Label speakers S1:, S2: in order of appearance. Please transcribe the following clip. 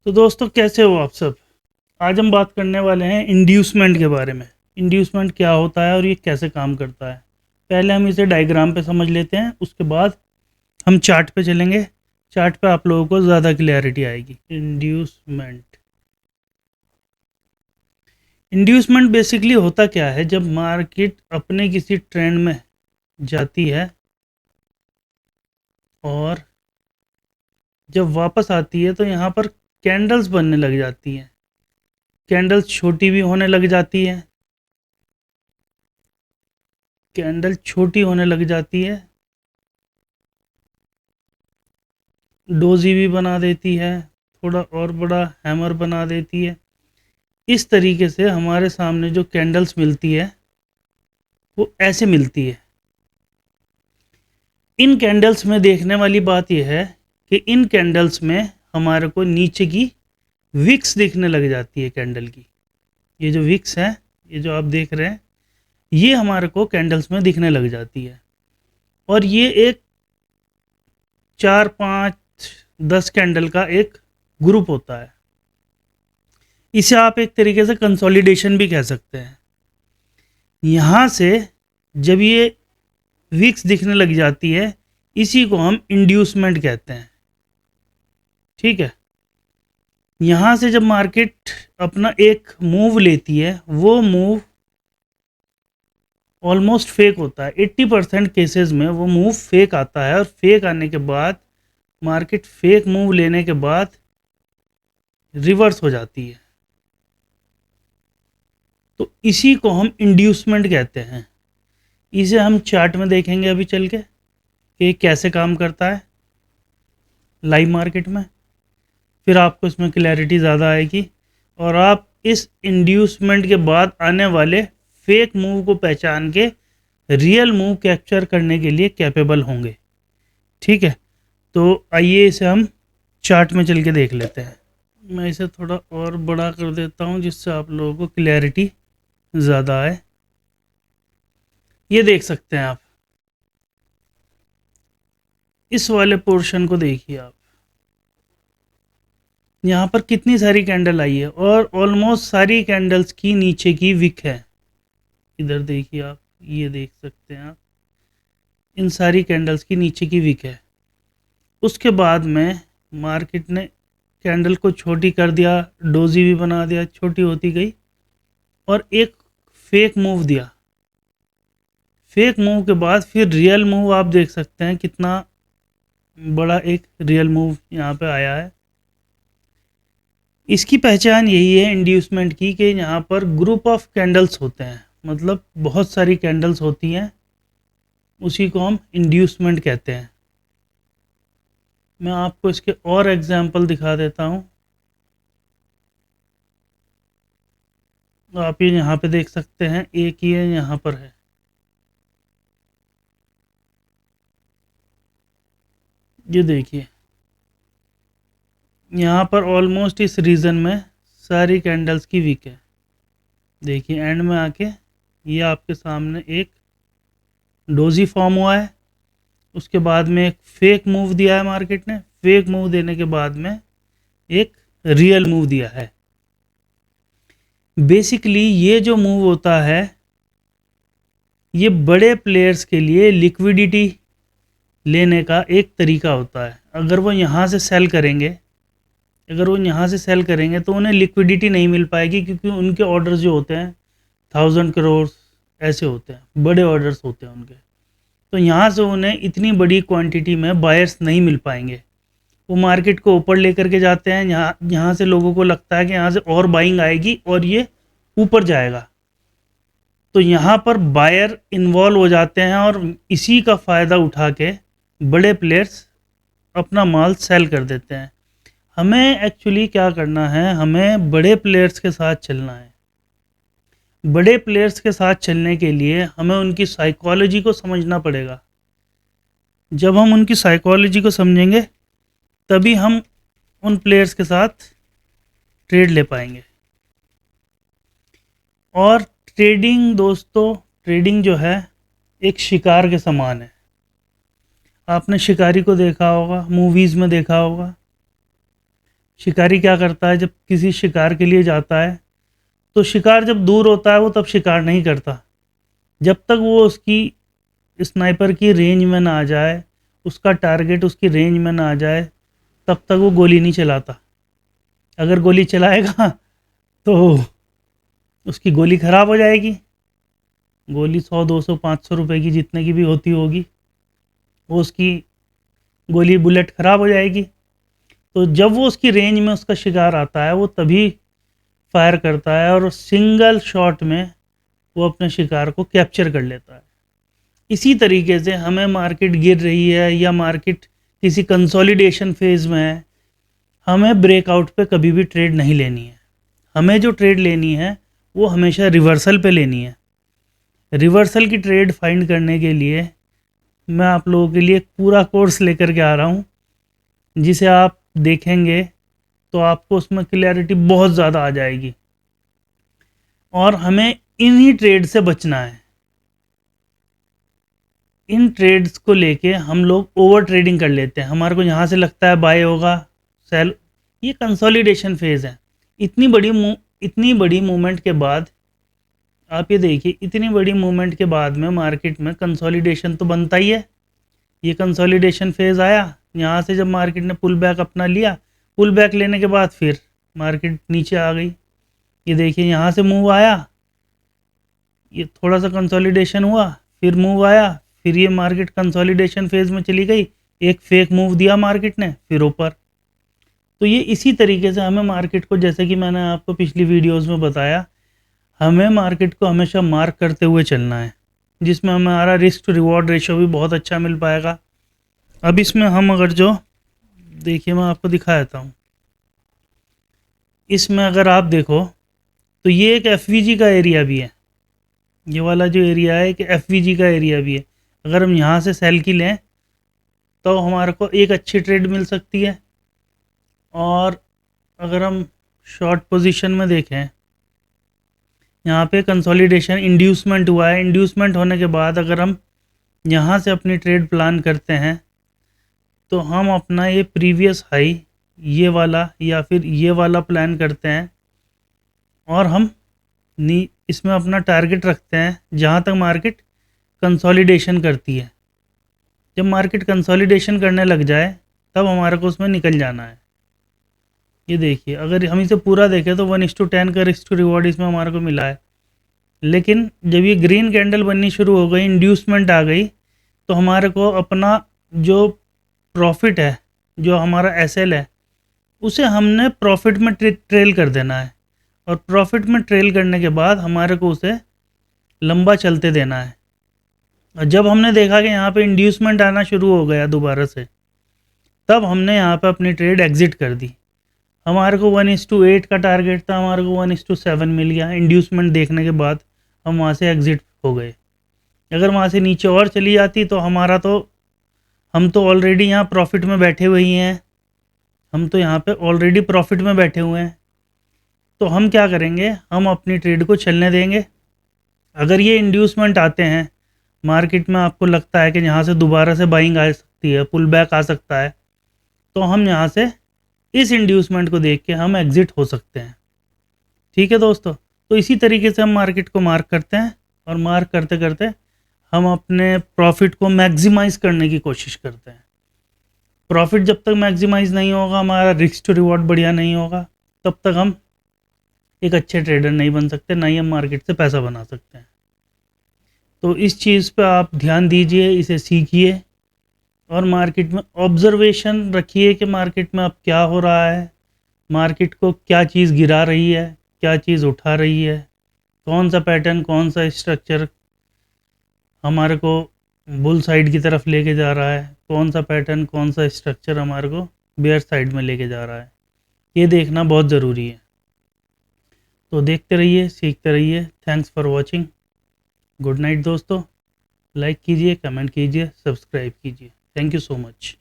S1: तो दोस्तों कैसे हो आप सब। आज हम बात करने वाले हैं इंड्यूसमेंट के बारे में। इंड्यूसमेंट क्या होता है और ये कैसे काम करता है। पहले हम इसे डायग्राम पे समझ लेते हैं, उसके बाद हम चार्ट पे चलेंगे। चार्ट पे आप लोगों को ज़्यादा क्लैरिटी आएगी। इंड्यूसमेंट इंड्यूसमेंट बेसिकली होता क्या है, जब मार्केट अपने किसी ट्रेंड में जाती है और जब वापस आती है तो यहाँ पर कैंडल्स बनने लग जाती हैं। कैंडल्स छोटी भी होने लग जाती है, कैंडल छोटी होने लग जाती है, डोजी भी बना देती है, थोड़ा और बड़ा हैमर बना देती है। इस तरीके से हमारे सामने जो कैंडल्स मिलती है वो ऐसे मिलती है। इन कैंडल्स में देखने वाली बात यह है कि इन कैंडल्स में हमारे को नीचे की विक्स दिखने लग जाती है कैंडल की। ये जो विक्स है, ये जो आप देख रहे हैं, ये हमारे को कैंडल्स में दिखने लग जाती है। और ये एक 4, 5, 10 कैंडल का एक ग्रुप होता है। इसे आप एक तरीके से कंसोलिडेशन भी कह सकते हैं। यहाँ से जब ये विक्स दिखने लग जाती है, इसी को हम इंड्यूसमेंट कहते हैं। ठीक है। यहाँ से जब मार्केट अपना एक मूव लेती है, वो मूव ऑलमोस्ट फेक होता है। 80% केसेस में वो मूव फेक आता है, और फेक आने के बाद मार्केट फेक मूव लेने के बाद रिवर्स हो जाती है। तो इसी को हम इंड्यूसमेंट कहते हैं। इसे हम चार्ट में देखेंगे अभी चल के कि कैसे काम करता है लाइव मार्केट में। फिर आपको इसमें क्लैरिटी ज़्यादा आएगी और आप इस इंड्यूसमेंट के बाद आने वाले फेक मूव को पहचान के रियल मूव कैप्चर करने के लिए कैपेबल होंगे। ठीक है, तो आइए इसे हम चार्ट में चल के देख लेते हैं। मैं इसे थोड़ा और बड़ा कर देता हूँ जिससे आप लोगों को क्लैरिटी ज़्यादा आए। ये देख सकते हैं आप, इस वाले पोर्शन को देखिए आप। यहाँ पर कितनी सारी कैंडल आई है और ऑलमोस्ट सारी कैंडल्स की नीचे की विक है। इधर देखिए आप, ये देख सकते हैं आप, इन सारी कैंडल्स की नीचे की विक है। उसके बाद में मार्केट ने कैंडल को छोटी कर दिया, डोजी भी बना दिया, छोटी होती गई और एक फेक मूव दिया। फेक मूव के बाद फिर रियल मूव आप देख सकते हैं, कितना बड़ा एक रियल मूव यहाँ पे आया है। इसकी पहचान यही है इंड्यूसमेंट की कि यहाँ पर ग्रुप ऑफ कैंडल्स होते हैं, मतलब बहुत सारी कैंडल्स होती हैं, उसी को हम इंड्यूसमेंट कहते हैं। मैं आपको इसके और एग्जांपल दिखा देता हूँ। आप ये यहाँ पे देख सकते हैं, एक ही है यहाँ पर है। ये देखिए, यहाँ पर ऑलमोस्ट इस रीजन में सारी कैंडल्स की वीक है। देखिए एंड में आके ये आपके सामने एक डोजी फॉर्म हुआ है। उसके बाद में एक फेक मूव दिया है मार्केट ने। फेक मूव देने के बाद में एक रियल मूव दिया है। बेसिकली ये जो मूव होता है, ये बड़े प्लेयर्स के लिए लिक्विडिटी लेने का एक तरीका होता है। अगर वो यहाँ से सेल करेंगे तो उन्हें लिक्विडिटी नहीं मिल पाएगी, क्योंकि उनके ऑर्डर्स जो होते हैं 1000 करोड़ ऐसे होते हैं, बड़े ऑर्डर्स होते हैं उनके। तो यहाँ से उन्हें इतनी बड़ी क्वांटिटी में बायर्स नहीं मिल पाएंगे। वो मार्केट को ऊपर लेकर के जाते हैं, यहाँ से लोगों को लगता है कि यहाँ से और बाइंग आएगी और ये ऊपर जाएगा। तो यहाँ पर बायर इन्वॉल्व हो जाते हैं और इसी का फ़ायदा उठा के बड़े प्लेयर्स अपना माल सेल कर देते हैं। हमें एक्चुअली क्या करना है, हमें बड़े प्लेयर्स के साथ चलना है। बड़े प्लेयर्स के साथ चलने के लिए हमें उनकी साइकोलॉजी को समझना पड़ेगा। जब हम उनकी साइकोलॉजी को समझेंगे तभी हम उन प्लेयर्स के साथ ट्रेड ले पाएंगे। और ट्रेडिंग दोस्तों, ट्रेडिंग जो है एक शिकार के समान है। आपने शिकारी को देखा होगा, मूवीज़ में देखा होगा। शिकारी क्या करता है, जब किसी शिकार के लिए जाता है तो शिकार जब दूर होता है वो तब शिकार नहीं करता, जब तक वो उसकी स्नाइपर की रेंज में ना आ जाए, उसका टारगेट उसकी रेंज में ना आ जाए, तब तक वो गोली नहीं चलाता। अगर गोली चलाएगा तो उसकी गोली ख़राब हो जाएगी। गोली 100 200 500 रुपए की जितने की भी होती होगी, वो उसकी गोली बुलेट ख़राब हो जाएगी। तो जब वो उसकी रेंज में उसका शिकार आता है वो तभी फायर करता है और सिंगल शॉट में वो अपने शिकार को कैप्चर कर लेता है। इसी तरीके से हमें मार्केट गिर रही है या मार्केट किसी कंसोलिडेशन फेज़ में है, हमें ब्रेकआउट पे कभी भी ट्रेड नहीं लेनी है। हमें जो ट्रेड लेनी है वो हमेशा रिवर्सल पे लेनी है। रिवर्सल की ट्रेड फाइंड करने के लिए मैं आप लोगों के लिए एक पूरा कोर्स लेकर के आ रहा हूँ, जिसे आप देखेंगे तो आपको उसमें क्लैरिटी बहुत ज़्यादा आ जाएगी। और हमें इन्हीं ट्रेड से बचना है। इन ट्रेड्स को लेके हम लोग ओवर ट्रेडिंग कर लेते हैं। हमारे को यहाँ से लगता है बाय होगा, सेल, ये कंसोलिडेशन फेज़ है। इतनी बड़ी मूवमेंट के बाद आप ये देखिए, इतनी बड़ी मूवमेंट के बाद में मार्केट में कंसोलिडेशन तो बनता ही है। ये कंसोलिडेशन फेज़ आया, यहाँ से जब मार्केट ने पुल बैक अपना लिया, पुल बैक लेने के बाद फिर मार्केट नीचे आ गई। ये देखिए यहाँ से मूव आया, ये थोड़ा सा कंसोलिडेशन हुआ, फिर मूव आया, फिर ये मार्केट कंसोलिडेशन फेज़ में चली गई, एक फेक मूव दिया मार्केट ने, फिर ऊपर। तो ये इसी तरीके से हमें मार्केट को, जैसे कि मैंने आपको पिछली वीडियोस में बताया, हमें मार्केट को हमेशा मार्क करते हुए चलना है, जिसमें हमारा रिस्क टू रिवॉर्ड रेशियो भी बहुत अच्छा मिल पाएगा। अब इसमें हम अगर जो देखिए, मैं आपको दिखा देता हूँ, इसमें अगर आप देखो तो ये एक एफवीजी का एरिया भी है। ये वाला जो एरिया है एक एफवीजी का एरिया भी है। अगर हम यहाँ से सेल की लें तो हमारे को एक अच्छी ट्रेड मिल सकती है। और अगर हम शॉर्ट पोजीशन में देखें, यहाँ पे कंसोलिडेशन इंड्यूसमेंट हुआ है। इंड्यूसमेंट होने के बाद अगर हम यहाँ से अपनी ट्रेड प्लान करते हैं तो हम अपना ये प्रीवियस हाई, ये वाला या फिर ये वाला प्लान करते हैं और हम इसमें अपना टारगेट रखते हैं जहाँ तक मार्केट कंसोलिडेशन करती है। जब मार्केट कंसोलिडेशन करने लग जाए तब हमारे को उसमें निकल जाना है। ये देखिए, अगर हम इसे पूरा देखें तो 1:10 का रिस्क टू रिवॉर्ड इसमें हमारे को मिला है। लेकिन जब ये ग्रीन कैंडल बननी शुरू हो गई, इंड्यूसमेंट आ गई, तो हमारे को अपना जो प्रॉफिट है, जो हमारा एसएल है, उसे हमने प्रॉफिट में ट्रेल कर देना है। और प्रॉफिट में ट्रेल करने के बाद हमारे को उसे लंबा चलते देना है। और जब हमने देखा कि यहाँ पे इंड्यूसमेंट आना शुरू हो गया दोबारा से, तब हमने यहाँ पे अपनी ट्रेड एग्जिट कर दी। हमारे को 1:8 का टारगेट था, हमारे को 1:7 मिल गया। इंड्यूसमेंट देखने के बाद हम वहाँ से एग्जिट हो गए। अगर वहाँ से नीचे और चली जाती तो हम तो ऑलरेडी यहाँ प्रॉफिट में बैठे हुए ही हैं। हम तो यहाँ पे ऑलरेडी प्रॉफिट में बैठे हुए हैं। तो हम क्या करेंगे, हम अपनी ट्रेड को चलने देंगे। अगर ये इंड्यूसमेंट आते हैं मार्केट में, आपको लगता है कि यहाँ से दोबारा से बाइंग आ सकती है, पुल बैक आ सकता है, तो हम यहाँ से इस इंड्यूसमेंट को देख के हम एग्जिट हो सकते हैं। ठीक है दोस्तों, तो इसी तरीके से हम मार्केट को मार्क करते हैं और मार्क करते करते हम अपने प्रॉफिट को मैक्सिमाइज़ करने की कोशिश करते हैं। प्रॉफिट जब तक मैक्सिमाइज़ नहीं होगा, हमारा रिस्क टू रिवॉर्ड बढ़िया नहीं होगा, तब तक हम एक अच्छे ट्रेडर नहीं बन सकते, ना ही हम मार्केट से पैसा बना सकते हैं। तो इस चीज़ पे आप ध्यान दीजिए, इसे सीखिए और मार्केट में ऑब्जर्वेशन रखिए कि मार्केट में अब क्या हो रहा है, मार्केट को क्या चीज़ गिरा रही है, क्या चीज़ उठा रही है, कौन सा पैटर्न, कौन सा स्ट्रक्चर हमारे को बुल साइड की तरफ लेके जा रहा है, कौन सा पैटर्न, कौन सा स्ट्रक्चर हमारे को बेयर साइड में लेके जा रहा है। ये देखना बहुत ज़रूरी है। तो देखते रहिए, सीखते रहिए। Thanks for watching. Good night दोस्तों। लाइक कीजिए, कमेंट कीजिए, सब्सक्राइब कीजिए। Thank you so much.